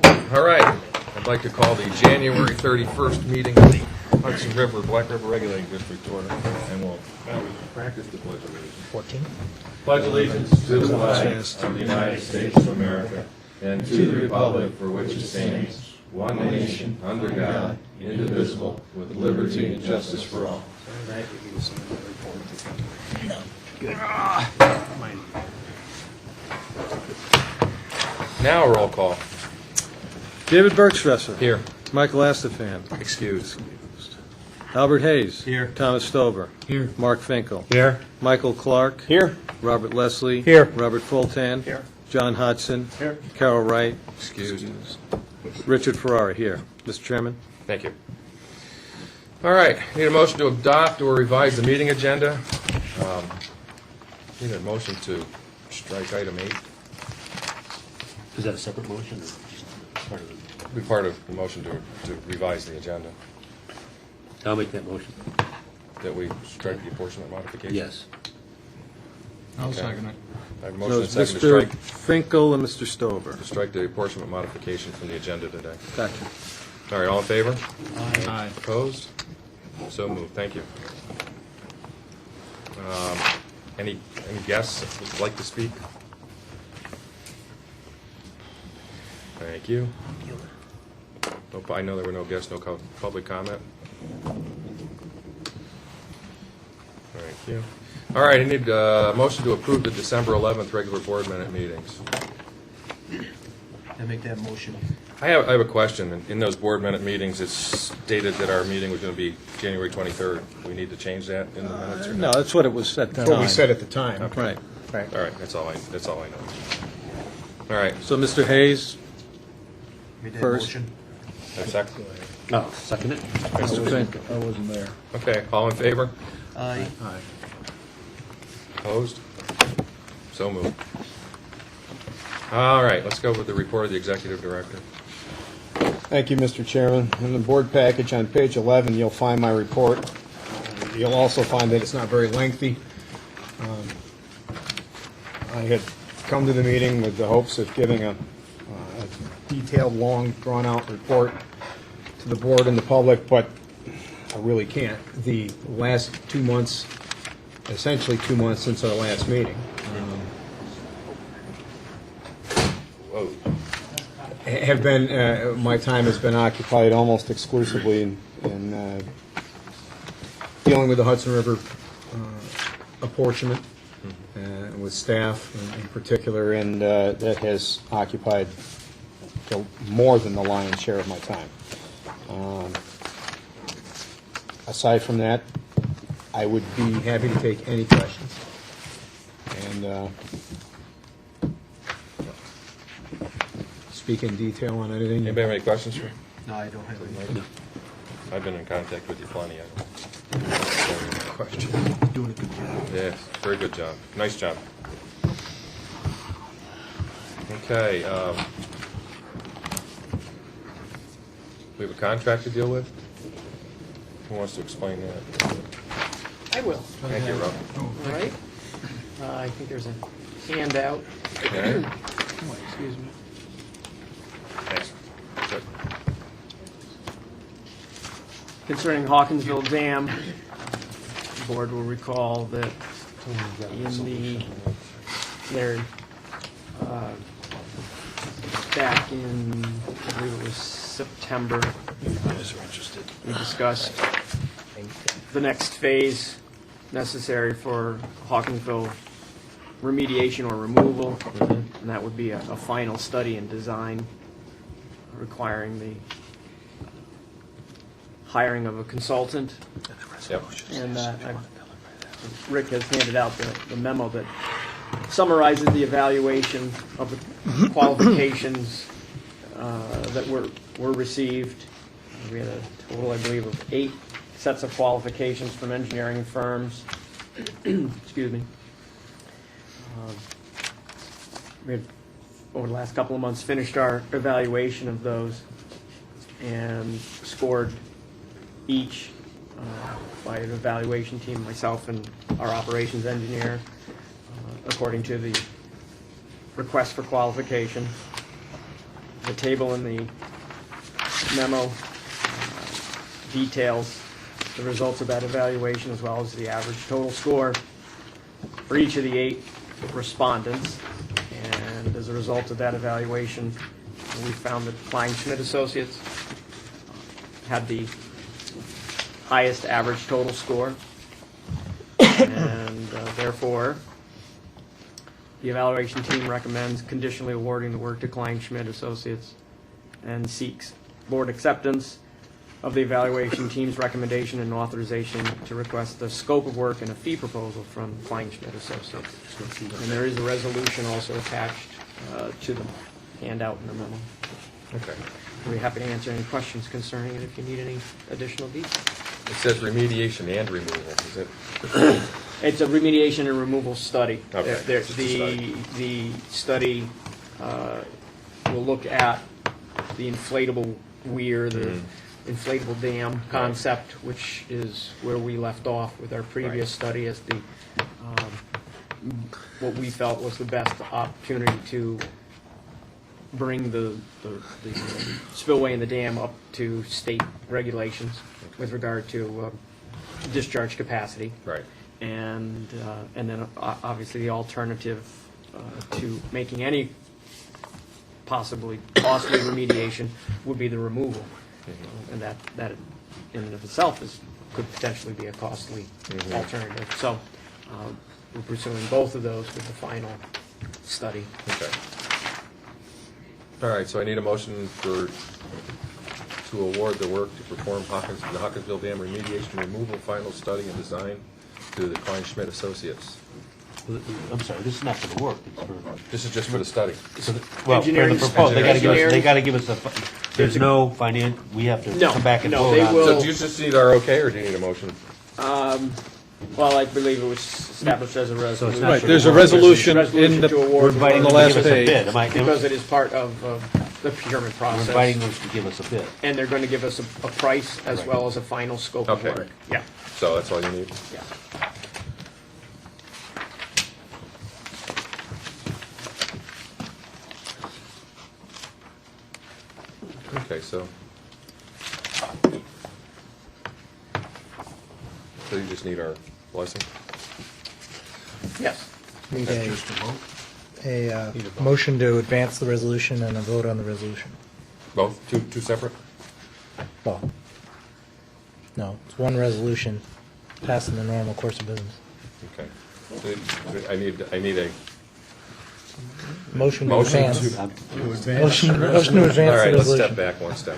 All right, I'd like to call the January 31st meeting of the Hudson River, Black River Regulating District to order, and we'll practice the Pledge of Allegiance. 14. Pledge allegiance to the flag of the United States of America and to the republic for which it stands, one nation, under God, indivisible, with liberty and justice for all. Good. Now a roll call. David Bergstresser. Here. Michael Astafan. Excused. Albert Hayes. Here. Thomas Stover. Here. Mark Finkel. Here. Michael Clark. Here. Robert Leslie. Here. Robert Fultan. Here. John Hudson. Here. Carol Wright. Excused. Richard Ferrara. Here. Mr. Chairman. Thank you. All right, need a motion to adopt or revise the meeting agenda. Need a motion to strike item 8. Is that a separate motion or just part of it? Be part of the motion to revise the agenda, I'll make that motion. that we strike the apportionment modification. Yes. I'll Okay. second it. I have a No, motion and it's second to Mr. strike, Finkel and Mr. Stover. the apportionment modification from the agenda today. Gotcha. All right, all in favor? Aye. Opposed? So moved. Thank you. Any guests that would like to speak? Thank you. Nope, I know there were no guests, no public comment. Thank you. All right, I need a motion to approve the December 11th regular board minute meetings. I make that motion. I have a question. In those board minute meetings, it's stated that our meeting was going to be January 23rd. Do we need to change that in the minutes or No, not? that's what it was at the That's what we time. said at the time. Right. All right, that's all I know. All right, So Mr. Hayes, Made that First. motion. a second. Oh, second it? Mr. Finkel. I wasn't there. Okay, all in favor? Aye. Opposed? So moved. All right, let's go with the report of the executive director. Thank you, Mr. Chairman. In the board package on page 11, you'll find my report. You'll also find that it's not very lengthy. I had come to the meeting with the hopes of giving a detailed, long, drawn-out report to the board and the public, but I really can't. The last 2 months, essentially 2 months since our last meeting, Whoa. have been, my time has been occupied almost exclusively in dealing with the Hudson River apportionment with staff in particular, and that has occupied more than the lion's share of my time. Aside from that, I would be happy to take any questions. And speak in detail on anything. Anybody have any questions for? No, I don't have any. I've been in contact with you plenty. Question. Doing a good job. Yeah, very good job. Nice job. Okay. We have a contract to deal with? Who wants to explain that? I will. Thank you, Rob. All right. I think there's a handout. Okay. Oh, excuse me. Thanks. Good. Concerning Hawkinsville Dam, the board will recall that Larry, back in, I believe it was September, we discussed the next phase necessary for Hawkinsville remediation or removal, and that would be a final study and design requiring the hiring of a consultant. Yep. And Rick has handed out the memo that summarizes the evaluation of the qualifications that were received. We had a total, I believe, of 8 sets of qualifications from engineering firms. Excuse me. We had, over the last couple of months, finished our evaluation of those and scored each by an evaluation team, myself and our operations engineer, according to the request for qualification. The table in the memo details the results of that evaluation as well as the average total score for each of the 8 respondents. And as a result of that evaluation, we found that Klein-Schmidt Associates had the highest average total score. And therefore, the evaluation team recommends conditionally awarding the work to Klein-Schmidt Associates and seeks board acceptance of the evaluation team's recommendation and authorization to request the scope of work and a fee proposal from Klein-Schmidt Associates. And there is a resolution also attached to the handout in the memo. Okay. I'll be happy to answer any questions concerning it if you need any additional details. It says remediation and removal, is it? It's a remediation and removal study. Okay, There's just a study. the study will look at the inflatable weir, the inflatable dam concept, which is where we left off with our previous study as the what we felt was the best opportunity to bring the spillway in the dam up to state regulations with regard to discharge capacity. Right. And then obviously the alternative to making any possibly costly remediation would be the removal. And that in and of itself could potentially be a costly alternative. So we're pursuing both of those with the final study. Okay. All right, so I need a motion to award the work to perform the Hawkinsville Dam remediation removal final study and design to the Klein-Schmidt Associates. I'm sorry, this is not for the work, it's for, This is just for the study. so the- well, for the Engineering- proposal, engineering- they gotta give us a, there's no we have to No, come back and no, vote they on. will- So do you just need our okay, or do you need a motion? Well, I believe it was established as a resolution. not Right, for there's the a work. resolution Resolution in the, to award We're inviting on them the to last give us a page. bid. because it is part of the procurement We're process. inviting them to give us a bid. And they're going to give us a price as Right. well as a final scope of Okay. work. Yeah, So that's all you need? yeah. Okay, so you just need our blessing? Yes. Need a motion to advance the resolution and a vote on the resolution. Both? Two separate? Well, no, it's one resolution passed in the normal course of business. Okay. So I need a Motion to motion advance. to... Motion to All advance right, the let's step resolution. back one step.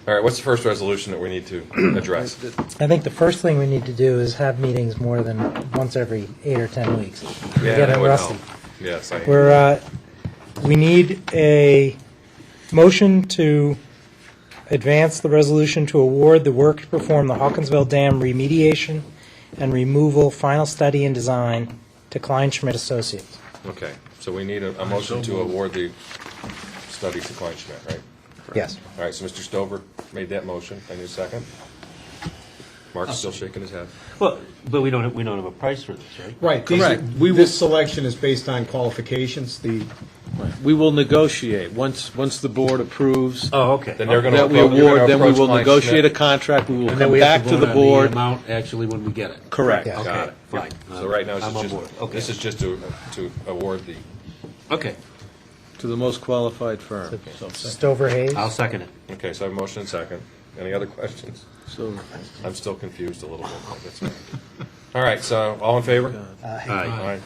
All right, what's the first resolution that we need to address? I think the first thing we need to do is have meetings more than once every 8 or 10 weeks. We're Yeah, that getting would rusty. help. Yes, I... We need a motion to advance the resolution to award the work to perform the Hawkinsville Dam remediation and removal final study and design to Klein-Schmidt Associates. Okay, so we need a motion to award the study to Klein-Schmidt, right? Yes. All right, so Mr. Stover made that motion. I need a second. Mark's still shaking his head. Well, but we don't have a price for this, right? Right. Correct. This selection is based on qualifications. We will negotiate. Once the board approves Oh, okay. Then they're going to that we award, then we will negotiate a contract, we will And then come we have back to to the vote on the board. amount actually when we get it. Correct. Yeah. Got it. Fine. So right now, I'm on board. Okay. this is just to award the... Okay, To the most qualified firm. Stover Hayes. I'll second it. Okay, so I have a motion and second. Any other questions? So, I'm still confused a little bit. But that's fine. All right, so all in favor? Aye. All right.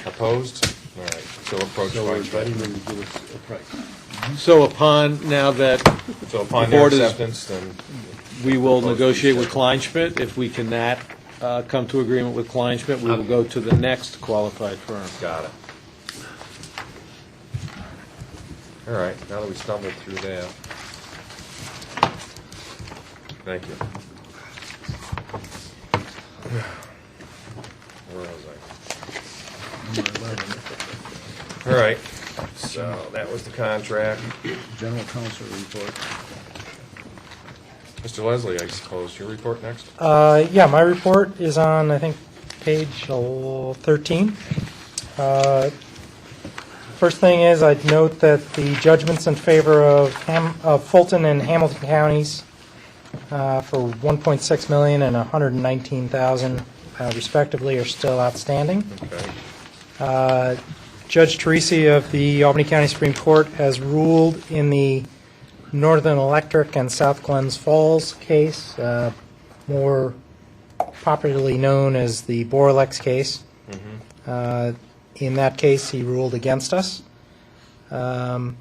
Opposed? All right, so approach Klein-Schmidt. them to give us a price. so upon, now that So upon the their board is- acceptance, then... we will Proposed negotiate fee with Klein-Schmidt, if we cannot come to agreement with Klein-Schmidt, we will go to the next qualified firm. Got it. All right, now that we stumbled through that. Thank you. Where was I? All right, so that was the contract. General counsel report. Mr. Leslie, I suppose, your report next? Yeah, my report is on, I think, page 13. First thing is, I'd note that the judgments in favor of Fulton and Hamilton counties for $1.6 million and $119,000 respectively are still outstanding. Okay. Judge Teresi of the Albany County Supreme Court has ruled in the Northern Electric and South Glens Falls case, more popularly known as the Borlex case. In that case, he ruled against us. As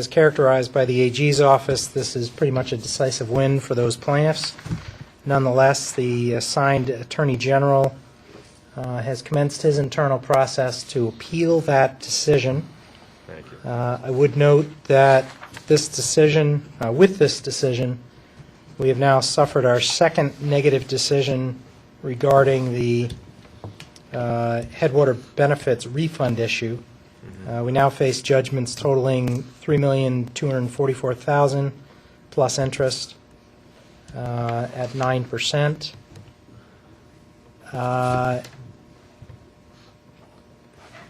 characterized by the AG's office, this is pretty much a decisive win for those plaintiffs. Nonetheless, the assigned Attorney General has commenced his internal process to appeal that decision. Thank you. I would note that this decision, with this decision, we have now suffered our second negative decision regarding the Headwater benefits refund issue. We now face judgments totaling $3,244,000 plus interest at 9%.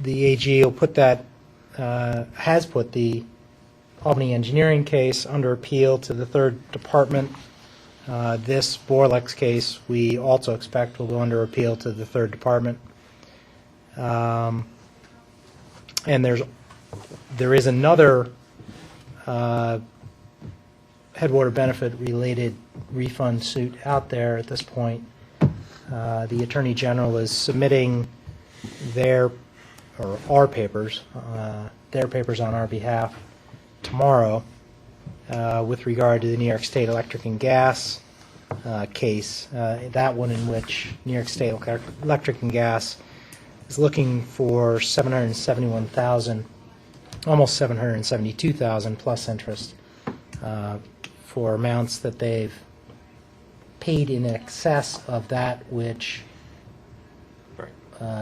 The AG will put that, has put the Albany engineering case under appeal to the third department. This Borlex case we also expect will go under appeal to the third department. And there is another Headwater benefit related refund suit out there at this point. The Attorney General is submitting our papers on our behalf tomorrow with regard to the New York State Electric and Gas case, that one in which New York State Electric and Gas is looking for $771,000, almost $772,000 plus interest for amounts that they've paid in excess of that which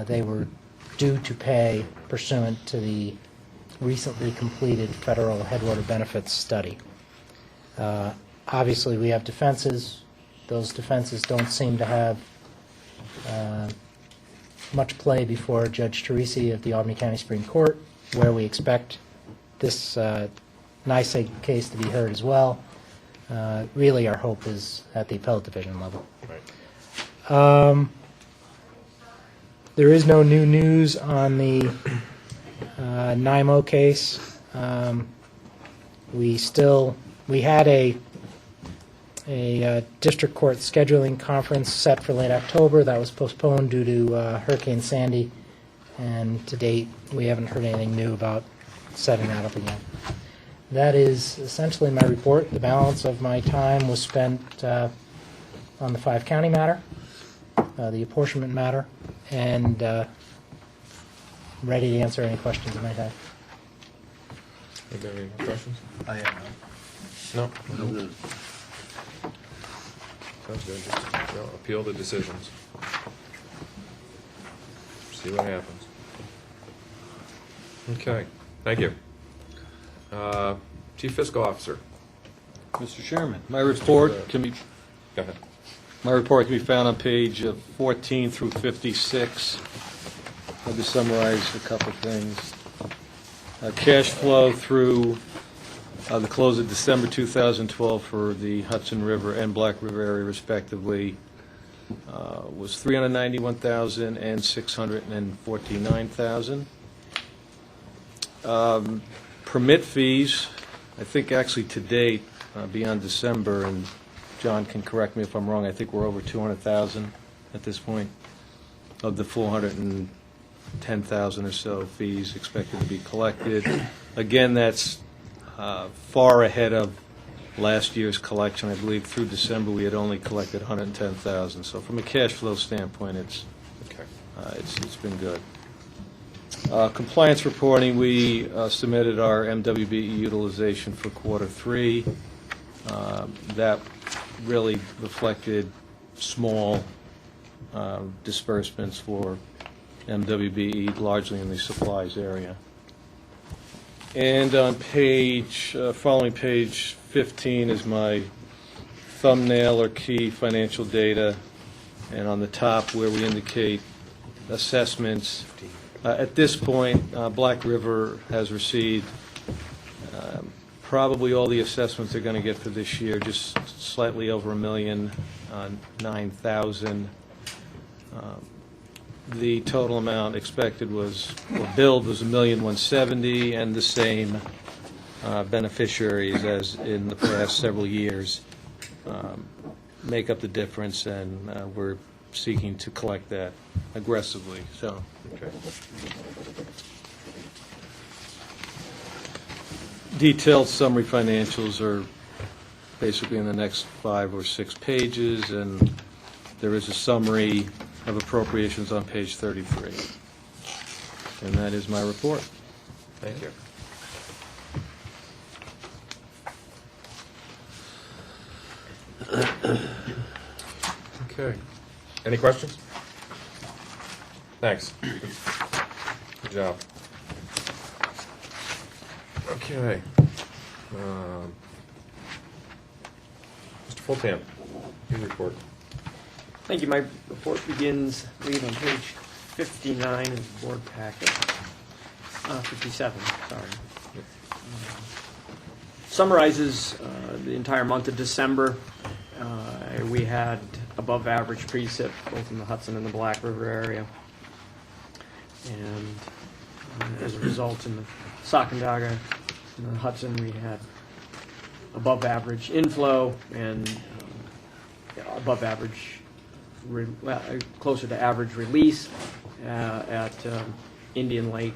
they were due to pay pursuant to the recently completed federal Headwater benefits study. Obviously, we have defenses. Those defenses don't seem to have much play before Judge Teresi of the Albany County Supreme Court, where we expect this NYSEG case to be heard as well. Really, our hope is at the appellate division level. Right. There is no new news on the NIMO case. We had a district court scheduling conference set for late October. That was postponed due to Hurricane Sandy, and to date we haven't heard anything new about setting that up again. That is essentially my report. The balance of my time was spent on the 5-county matter, the apportionment matter, and ready to answer any questions you might have. Anybody have any questions? I have No? no. Sounds good. Just, appeal the decisions. See what happens. Okay. Thank you. Chief Fiscal Officer. Mr. Chairman, my report can be Go ahead. found on page 14 through 56. I'll just summarize a couple things. Cash flow through the close of December 2012 for the Hudson River and Black River area respectively was $391,000 and $649,000. Permit fees, I think actually to date, beyond December, and John can correct me if I'm wrong, I think we're over 200,000 at this point of the 410,000 or so fees expected to be collected. Again, that's far ahead of last year's collection. I believe through December we had only collected 110,000. So from a cash flow standpoint, it's been good. Compliance reporting, we submitted our MWBE utilization for quarter 3. That really reflected small disbursements for MWBE, largely in the supplies area. And on following page 15 is my thumbnail or key financial data, and on the top where we indicate assessments, At this point, Black River has received probably all the assessments they're going to get for this year, just slightly over $1,009,000. The total amount expected was, or billed was $1,170,000, and the same beneficiaries as in the past several years make up the difference, and we're seeking to collect that aggressively. So, Okay. detailed summary financials are basically in the next 5 or 6 pages, and there is a summary of appropriations on page 33. And that is my report. Thank you. Okay. Any questions? Thanks. Good job. Okay. Mr. Fulton, your report. Thank you. My report begins, I believe, on page 59 of the board packet. 57, sorry. Summarizes the entire month of December. We had above average precip both in the Hudson and the Black River area. And as a result, in the Sacandaga and the Hudson, we had above average inflow and above average, closer to average release at Indian Lake.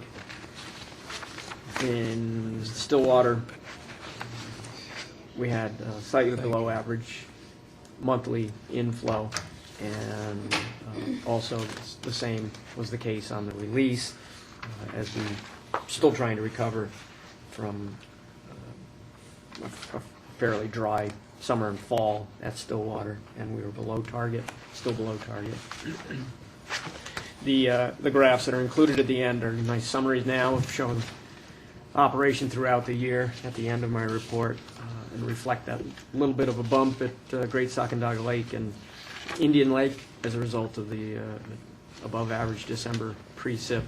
In Stillwater, we had slightly below average monthly inflow, and also the same was the case on the release, as we still trying to recover from a fairly dry summer and fall at Stillwater, and we were below target, still below target. The graphs that are included at the end are nice summaries now of showing operation throughout the year at the end of my report, and reflect that little bit of a bump at Great Sacandaga Lake and Indian Lake as a result of the above average December precip.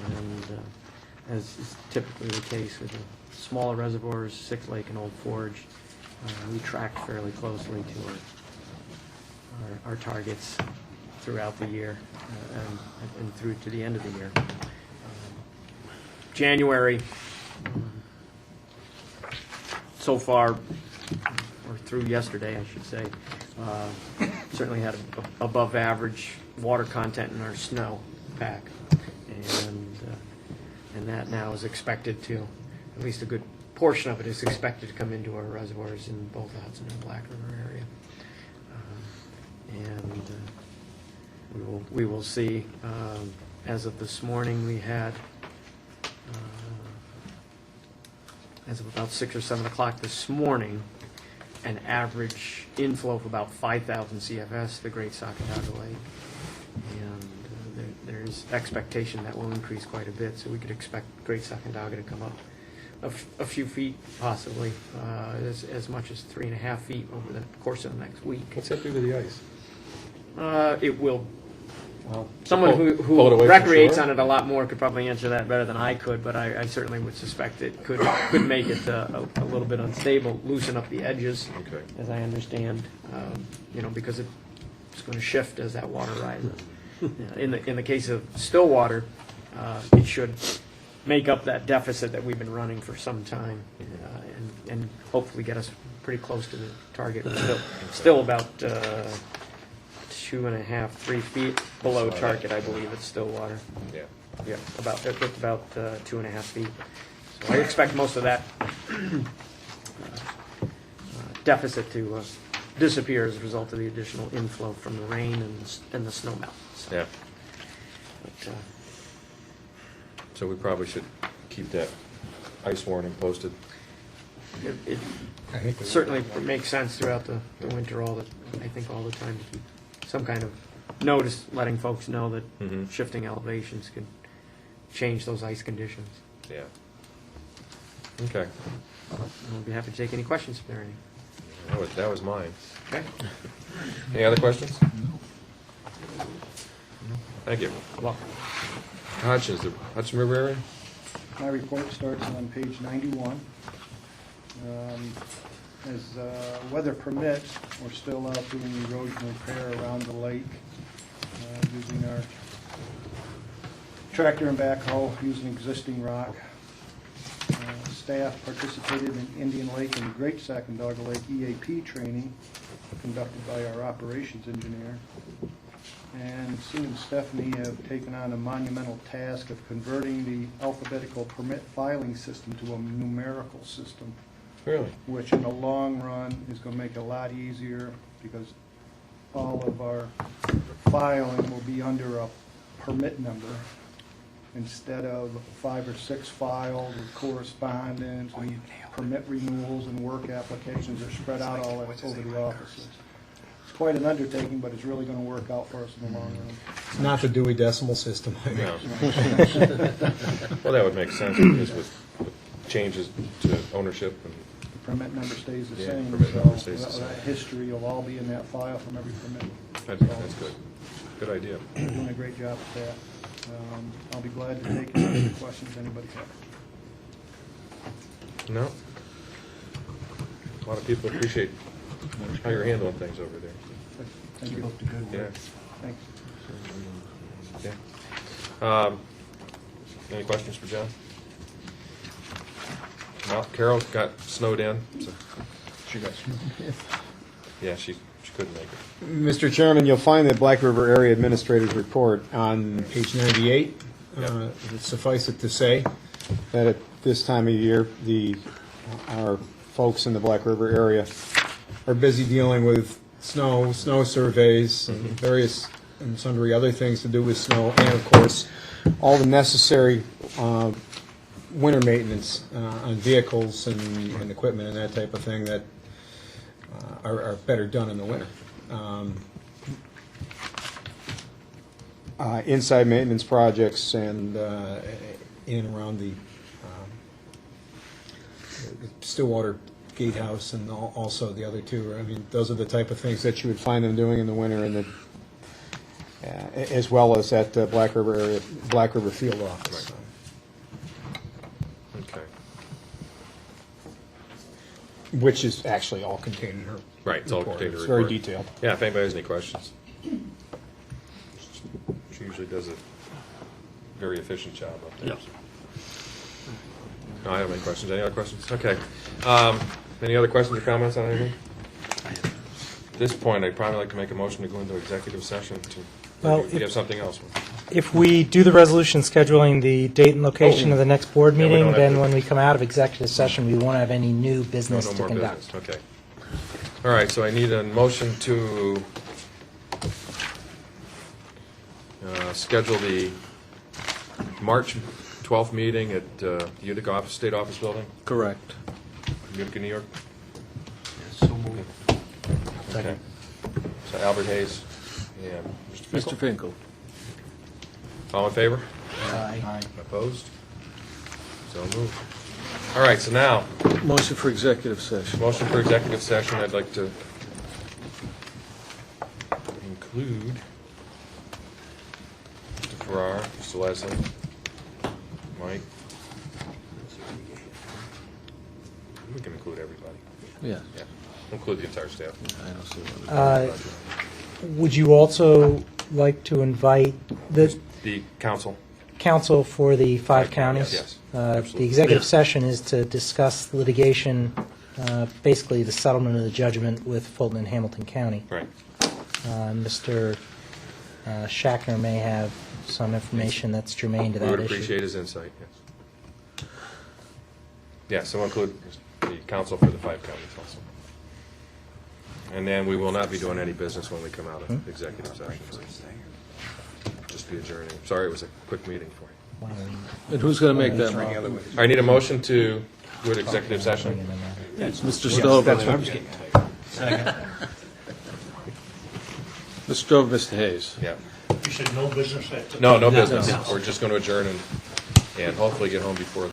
And as is typically the case with the smaller reservoirs, Six Lake and Old Forge, we tracked fairly closely to our targets throughout the year and through to the end of the year. January, so far, or through yesterday, I should say, certainly had above average water content in our snow pack, and that now is expected to, at least a good portion of it is expected to come into our reservoirs in both the Hudson and Black River area, and we will see. As of this morning, we had. As of about 6 or 7 o'clock this morning, an average inflow of about 5,000 CFS to the Great Sacandaga Lake. And there's expectation that will increase quite a bit, so we could expect Great Sacandaga to come up a few feet, possibly, as much as 3.5 feet over the course of the next week. What's that do to the ice? It will. Well, Someone pull it who away from recreates shore? on it a lot more could probably answer that better than I could, but I certainly would suspect it could make it a little bit unstable, loosen up the edges, Okay. as I understand, because it's going to shift as that water rises. In the case of Stillwater, it should make up that deficit that we've been running for some time, and hopefully get us pretty close to the target. We're still about 2.5, 3 feet below target, I believe, at Stillwater. Yeah. Yeah, about 2.5 feet. So I expect most of that deficit to disappear as a result of the additional inflow from the rain and the snow melt. So, Yeah. but, So we probably should keep that ice warning posted. it I think certainly makes sense throughout the winter, all the time, to keep some kind of notice, letting folks know that Mhm. shifting elevations could change those ice conditions. Yeah. Okay. I'll be happy to take any questions if there are any. That was mine. Okay. Any other questions? Thank you. Well, Hudson, is the Hudson River area? My report starts on page 91. As weather permits, we're still out doing erosion repair around the lake, using our tractor and backhoe, using existing rock. Staff participated in Indian Lake and Great Sacandaga Lake EAP training conducted by our operations engineer. And Sue and Stephanie have taken on a monumental task of converting the alphabetical permit filing system to a numerical system, Really? which in the long run is going to make it a lot easier because all of our filing will be under a permit number instead of 5 or 6 files with correspondence and permit renewals and work applications are spread out all over the offices. It's quite an undertaking, but it's really going to work out for us in the long run. It's not the Dewey Decimal System. No. Well, that would make sense because with changes to ownership and The permit number stays the Yeah, same, permit number so stays the same. that history will all be in that file from every permit. that's good. Good idea. You're doing a great job with that. I'll be glad to take any questions anybody has. No? A lot of people appreciate how you're handling things over there. Thank you. Yeah. Thanks. Yeah. Any questions for John? No, Carol got snowed in, so. Yeah, she couldn't make it. Mr. Chairman, you'll find the Black River Area Administrator's Report on page 98. Yep. Suffice it to say that at this time of year, our folks in the Black River area are busy dealing with snow surveys, and various and sundry other things to do with snow, and of course, all the necessary winter maintenance on vehicles and equipment and that type of thing that are better done in the winter. Inside maintenance projects and in and around the Stillwater Gatehouse and also the other two. I mean, those are the type of things that you would find them doing in the winter, and as well as at Black River Field Office. Right. Okay. Which is actually all contained in her Right, it's all report. contained in It's her very report. detailed. Yeah, if anybody has any questions. She usually does a very efficient job up there. Yeah. No, I don't have any questions. Any other questions? Okay. Any other questions or comments on anything? At this point, I'd probably like to make a motion to go into executive session to, Well, if you have something else. If we do the resolution scheduling the date and location of the next board Yeah, we meeting, don't have then to- when we come out of executive session, we won't have any new No, business no to more conduct. business. Okay. All right, so I need a motion to schedule the March 12th meeting at the Utica State Office Building, Correct. Utica, New York. So moved. Okay. So Albert Hayes and Mr. Finkel. Mr. Finkel. All in favor? Aye. Opposed? So moved. All right, so now, Motion for executive session. motion for executive session, I'd like to include Mr. Farrar, Mr. Leslie, Mike. We can include everybody. Yeah. Yeah, include the entire staff. I don't see what. Would you also like to invite the The council. council for the five Five counties? counties, yes. The Absolutely. executive session is to discuss litigation, basically the settlement of the judgment with Fulton and Hamilton County. Right. Mr. Shackner may have some information that's germane to We that would issue. appreciate his insight, yes. Yeah, so we'll include the council for the five counties also. And then we will not be doing any business when we come out of executive session. So just be adjourning. Sorry, it was a quick meeting for you. And who's going to make that motion? I need a motion to go to executive session. It's Mr. Stover. Mr. Stover, Mr. Hayes. Yeah. You said no business. No business. We're just going to adjourn and hopefully get home before